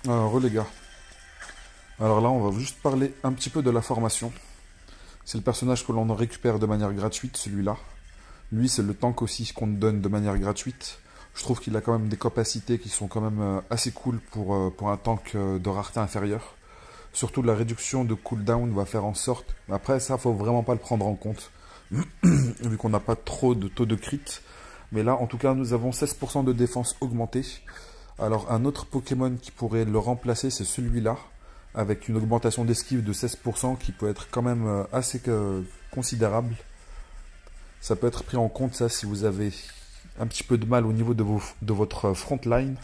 Les gars. Alors là, on va juste parler un petit peu de la formation. C'est le personnage que l'on récupère de manière gratuite, celui-là. Lui, c'est le tank aussi qu'on donne de manière gratuite. Je trouve qu'il a quand même des capacités qui sont quand même assez cool pour un tank de rareté inférieure. Surtout la réduction de cooldown va faire en sorte... Après, ça, faut vraiment pas le prendre en compte. Vu qu'on n'a pas trop de taux de crit. Mais là, en tout cas, nous avons 16% de défense augmentée. Alors, un autre Pokémon qui pourrait le remplacer, c'est celui-là. Avec une augmentation d'esquive de 16% qui peut être quand même assez considérable. Ça peut être pris en compte, ça, si vous avez un petit peu de mal au niveau de votre front line.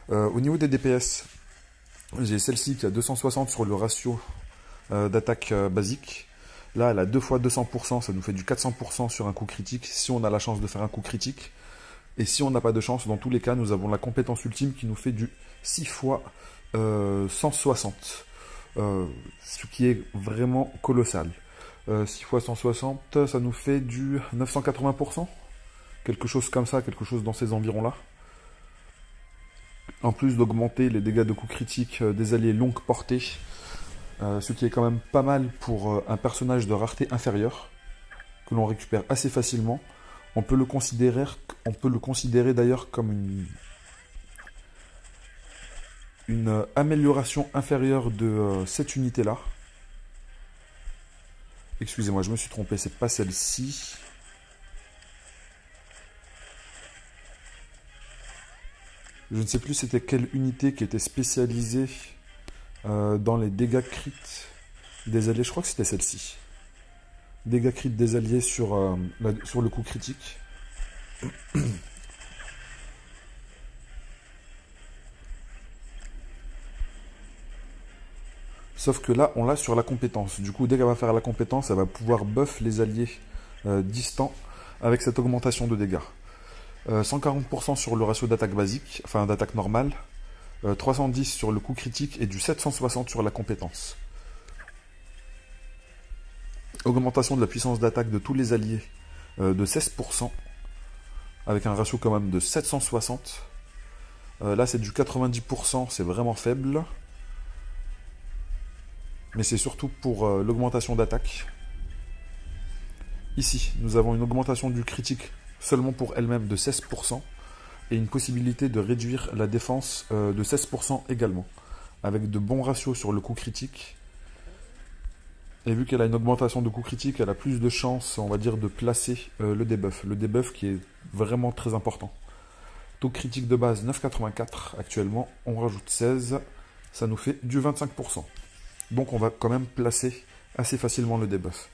Au niveau des DPS, j'ai celle-ci qui a 260 sur le ratio d'attaque basique. Là, elle a 2 fois 200%, ça nous fait du 400% sur un coup critique, si on a la chance de faire un coup critique. Et si on n'a pas de chance, dans tous les cas, nous avons la compétence ultime qui nous fait du 6 fois 160. Ce qui est vraiment colossal. 6 fois 160, ça nous fait du 980%. Quelque chose comme ça, quelque chose dans ces environs-là. En plus d'augmenter les dégâts de coups critiques des alliés longue portée. Ce qui est quand même pas mal pour un personnage de rareté inférieure. Que l'on récupère assez facilement. On peut le considérer d'ailleurs comme une amélioration inférieure de cette unité-là. Excusez-moi, je me suis trompé, c'est pas celle-ci. Je ne sais plus c'était quelle unité qui était spécialisée dans les dégâts crit des alliés. Je crois que c'était celle-ci. Dégâts crit des alliés sur le coup critique. Sauf que là, on l'a sur la compétence. Du coup, dès qu'elle va faire la compétence, elle va pouvoir buff les alliés distants avec cette augmentation de dégâts. 140% sur le ratio d'attaque basique, enfin d'attaque normale. 310 sur le coup critique et du 760 sur la compétence. Augmentation de la puissance d'attaque de tous les alliés de 16%. Avec un ratio quand même de 760. Là, c'est du 90%, c'est vraiment faible. Mais c'est surtout pour l'augmentation d'attaque. Ici, nous avons une augmentation du critique seulement pour elle-même de 16%. Et une possibilité de réduire la défense de 16% également. Avec de bons ratios sur le coup critique. Et vu qu'elle a une augmentation de coup critique, elle a plus de chances, on va dire, de placer le debuff. Le debuff qui est vraiment très important. Taux critique de base 9,84 actuellement. On rajoute 16. Ça nous fait du 25%. Donc on va quand même placer assez facilement le debuff.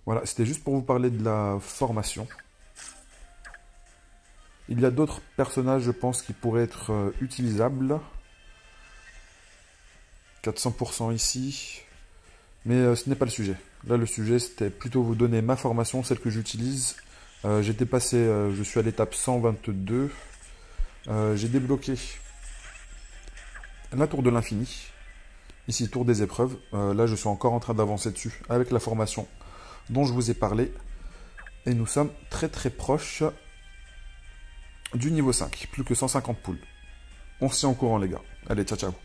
Voilà, c'était juste pour vous parler de la formation. Il y a d'autres personnages, je pense, qui pourraient être utilisables. 400% ici. Mais ce n'est pas le sujet. Là, le sujet, c'était plutôt vous donner ma formation, celle que j'utilise. J'étais passé, je suis à l'étape 122. J'ai débloqué la tour de l'infini. Ici, tour des épreuves. Là, je suis encore en train d'avancer dessus avec la formation dont je vous ai parlé. Et nous sommes très très proches du niveau 5. Plus que 150 poules. On se tient au courant, les gars. Allez, ciao ciao.